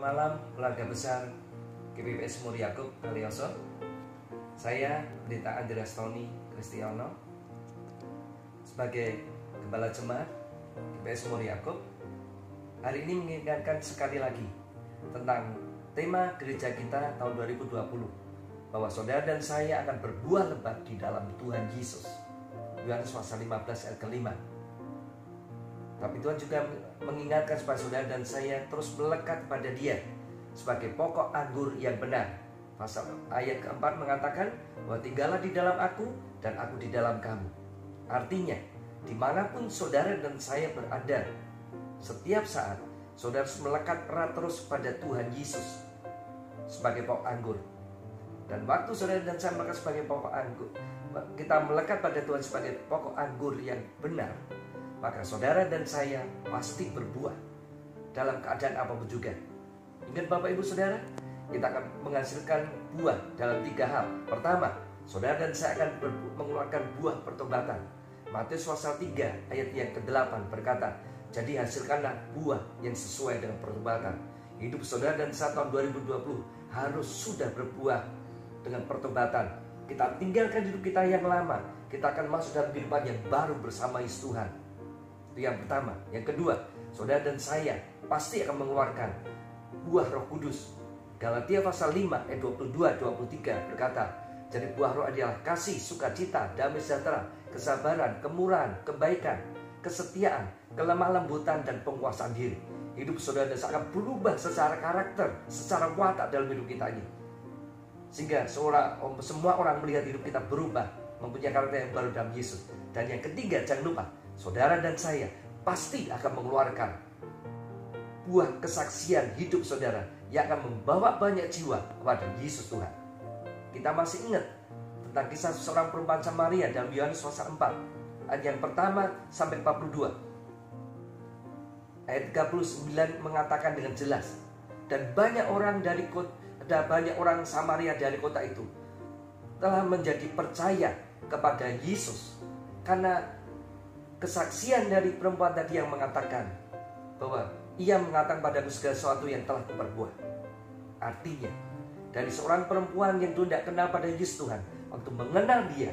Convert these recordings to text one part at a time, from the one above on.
malam keluarga besar GPPS Muri Yakub Kalioso. Saya Pendeta Andreas Tony Kristiono sebagai Gembala Jemaat GPPS Muri Yakub. Hari ini mengingatkan sekali lagi tentang tema gereja kita tahun 2020, bahwa saudara dan saya akan berbuah lebat di dalam Tuhan Yesus. Yohanes pasal 15 ayat ke-5. Tapi Tuhan juga mengingatkan supaya saudara dan saya terus melekat pada Dia sebagai pokok anggur yang benar. Pasal ayat ke-4 mengatakan bahwa tinggallah di dalam aku dan aku di dalam kamu. Artinya, dimanapun saudara dan saya berada, setiap saat saudara harus melekat erat terus pada Tuhan Yesus sebagai pokok anggur. Dan waktu saudara dan saya melekat sebagai pokok anggur, kita melekat pada Tuhan sebagai pokok anggur yang benar, maka saudara dan saya pasti berbuah dalam keadaan apapun juga. Ingat Bapak Ibu Saudara, kita akan menghasilkan buah dalam 3 hal. Pertama, saudara dan saya akan mengeluarkan buah pertobatan. Matius pasal 3 ayat yang ke-8 berkata, jadi hasilkanlah buah yang sesuai dengan pertobatan. Hidup saudara dan saya tahun 2020 harus sudah berbuah dengan pertobatan. Kita tinggalkan hidup kita yang lama, kita akan masuk dalam kehidupan yang baru bersama Yesus Tuhan. Itu yang pertama. Yang kedua, saudara dan saya pasti akan mengeluarkan buah Roh Kudus. Galatia pasal 5 ayat 22-23 berkata, jadi buah roh adalah kasih, sukacita, damai sejahtera, kesabaran, kemurahan, kebaikan, kesetiaan, kelemah lembutan, dan penguasaan diri. Hidup saudara dan saya akan berubah secara karakter, secara watak dalam hidup kita ini, sehingga semua orang melihat hidup kita berubah, mempunyai karakter yang baru dalam Yesus. Dan yang ketiga, jangan lupa, saudara dan saya pasti akan mengeluarkan buah kesaksian hidup saudara yang akan membawa banyak jiwa kepada Yesus Tuhan. Kita masih ingat tentang kisah seorang perempuan Samaria dalam Yohanes pasal 4 ayat yang pertama sampai 42. Ayat 39 mengatakan dengan jelas, dan banyak orang Samaria dari kota itu telah menjadi percaya kepada Yesus karena kesaksian dari perempuan tadi yang mengatakan bahwa ia mengatakan padaku segala sesuatu yang telah kuperbuat. Artinya, dari seorang perempuan yang tidak kenal pada Yesus Tuhan, waktu mengenal Dia,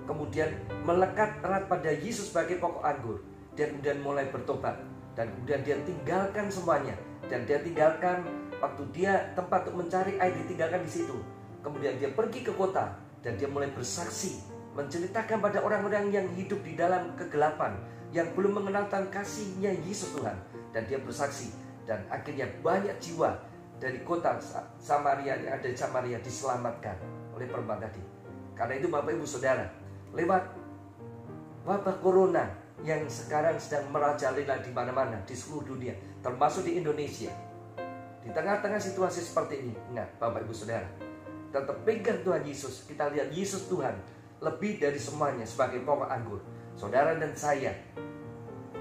kemudian melekat erat pada Yesus sebagai pokok anggur, dan kemudian mulai bertobat, dan kemudian dia tinggalkan semuanya, dan dia tinggalkan waktu dia tempat untuk mencari air, ditinggalkan di situ. Kemudian dia pergi ke kota dan dia mulai bersaksi, menceritakan pada orang-orang yang hidup di dalam kegelapan, yang belum mengenal tentang kasihnya Yesus Tuhan. Dan dia bersaksi, dan akhirnya banyak jiwa dari kota Samaria yang ada di Samaria diselamatkan oleh perempuan tadi. Karena itu Bapak Ibu Saudara, lewat wabah corona yang sekarang sedang merajalela di mana-mana di seluruh dunia, termasuk di Indonesia, di tengah-tengah situasi seperti ini, ingat Bapak Ibu Saudara, tetap pegang Tuhan Yesus. Kita lihat Yesus Tuhan lebih dari semuanya sebagai pokok anggur. Saudara dan saya,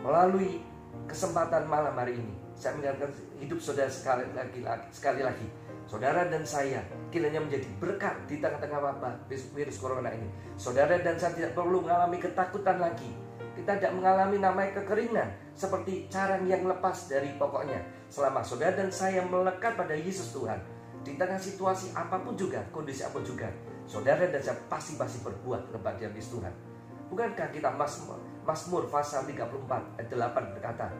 melalui kesempatan malam hari ini, saya mengingatkan hidup saudara sekali lagi. Saudara dan saya kiranya menjadi berkat di tengah-tengah wabah virus corona ini. Saudara dan saya tidak perlu mengalami ketakutan lagi. Kita tidak mengalami namanya kekeringan seperti carang yang lepas dari pokoknya. Selama saudara dan saya melekat pada Yesus Tuhan, di tengah situasi apapun juga, kondisi apapun juga, saudara dan saya pasti berbuah kepada Yesus Tuhan. Bukankah kita Mazmur pasal 34 ayat 8 berkata,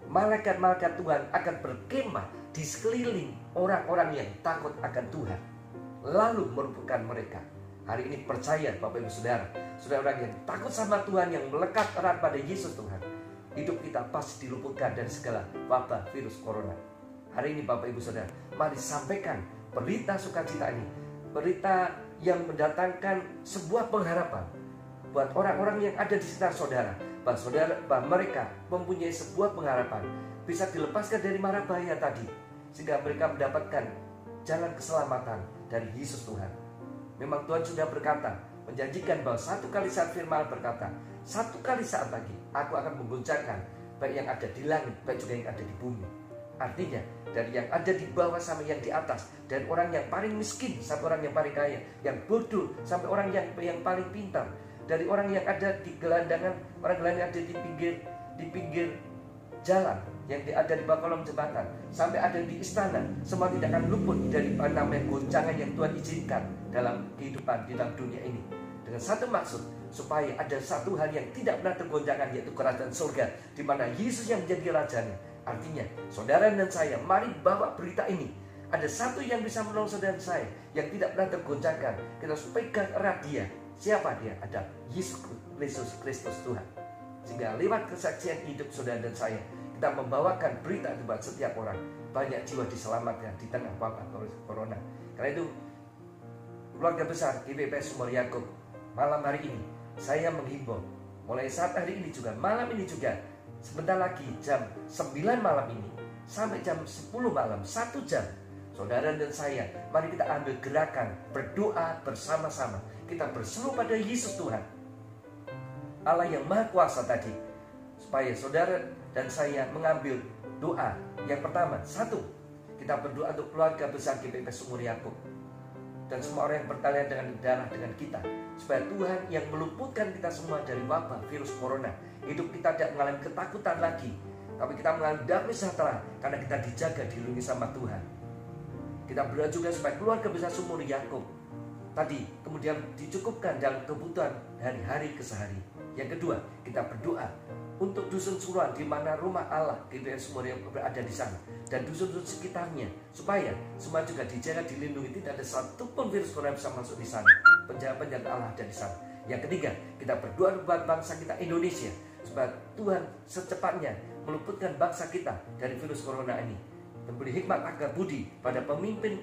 malaikat-malaikat Tuhan akan berkemah di sekeliling orang-orang yang takut akan Tuhan, lalu merupakan mereka. Hari ini percaya Bapak Ibu Saudara, saudara yang takut sama Tuhan, yang melekat erat pada Yesus Tuhan, hidup kita pasti diluputkan dari segala wabah virus corona. Hari ini Bapak Ibu Saudara, mari sampaikan berita sukacita ini, berita yang mendatangkan sebuah pengharapan buat orang-orang yang ada di sekitar saudara, bahwa mereka mempunyai sebuah pengharapan, bisa dilepaskan dari mara bahaya tadi, sehingga mereka mendapatkan jalan keselamatan dari Yesus Tuhan. Memang Tuhan sudah berkata, menjanjikan bahwa satu kali saat firman berkata, satu kali saat lagi aku akan mengguncangkan baik yang ada di langit, baik juga yang ada di bumi. Artinya, dari yang ada di bawah sampai yang di atas, dari orang yang paling miskin sampai orang yang paling kaya, yang bodoh sampai orang yang paling pintar, dari orang yang ada di gelandangan, orang yang ada di pinggir jalan, yang ada di bawah kolong jembatan, sampai ada di istana, semua tidak akan luput dari namanya goncangan yang Tuhan izinkan dalam kehidupan di dalam dunia ini. Dengan satu maksud, supaya ada satu hal yang tidak pernah tergoncangkan, yaitu kerajaan surga, di mana Yesus yang menjadi rajanya. Artinya, saudara dan saya, mari bawa berita ini. Ada satu yang bisa menolong saudara dan saya, yang tidak pernah tergoncangkan. Kita harus pegang erat dia. Siapa dia? Ada Yesus Kristus Tuhan. Sehingga lewat kesaksian hidup saudara dan saya, kita membawakan berita buat setiap orang. Banyak jiwa diselamatkan di tengah wabah corona. Karena itu, keluarga besar GBPS Sumur Yakub, malam hari ini saya menghimbau, mulai saat hari ini juga, malam ini juga, sebentar lagi jam 9 malam ini sampai jam 10 malam, 1 jam, saudara dan saya, mari kita ambil gerakan berdoa bersama-sama. Kita berseru pada Yesus Tuhan, Allah yang Maha Kuasa tadi, supaya saudara dan saya mengambil doa. Yang pertama, satu, kita berdoa untuk keluarga besar GBPS Sumur Yakub dan semua orang yang bertalian dengan darah dengan kita, supaya Tuhan yang meluputkan kita semua dari wabah virus corona. Hidup kita tidak mengalami ketakutan lagi, tapi kita mengalami damai sejahtera karena kita dijaga, dilindungi sama Tuhan. Kita berdoa juga supaya keluarga besar Sumur Yakub tadi kemudian dicukupkan dalam kebutuhan hari-hari kesehari. Yang kedua, kita berdoa untuk dusun Suruhan, di mana rumah Allah GBPS Sumur Yakub berada di sana, dan dusun-dusun sekitarnya, supaya semua juga dijaga, dilindungi, tidak ada satupun virus corona bisa masuk di sana. Penjaga-penjaga Allah ada di sana. Yang ketiga, kita berdoa buat bangsa kita Indonesia, supaya Tuhan secepatnya meluputkan bangsa kita dari virus corona ini, dan beri hikmat akal budi pada pemimpin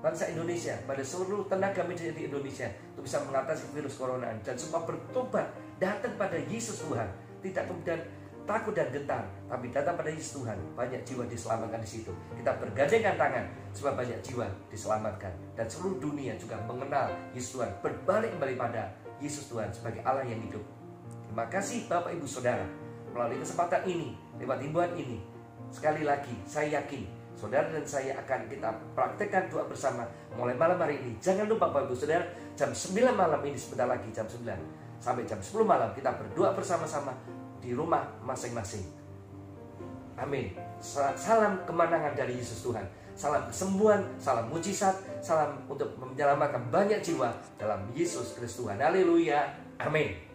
bangsa Indonesia, pada seluruh tenaga medis di Indonesia, untuk bisa mengatasi virus corona ini, dan semua bertobat datang pada Yesus Tuhan, tidak kemudian takut dan gentar, tapi datang pada Yesus Tuhan. Banyak jiwa diselamatkan di situ. Kita bergandengan tangan supaya banyak jiwa diselamatkan, dan seluruh dunia juga mengenal Yesus Tuhan, berbalik kembali pada Yesus Tuhan sebagai Allah yang hidup. Terima kasih Bapak Ibu Saudara, melalui kesempatan ini, lewat himbauan ini, sekali lagi saya yakin saudara dan saya akan kita praktekkan doa bersama mulai malam hari ini. Jangan lupa Bapak Ibu Saudara, jam 9 malam ini, sebentar lagi jam 9 sampai jam 10 malam, kita berdoa bersama-sama di rumah masing-masing. Amin. Salam kemenangan dari Yesus Tuhan. Salam kesembuhan, salam mujizat, salam untuk menyelamatkan banyak jiwa dalam Yesus Kristus Tuhan. Haleluya. Amin.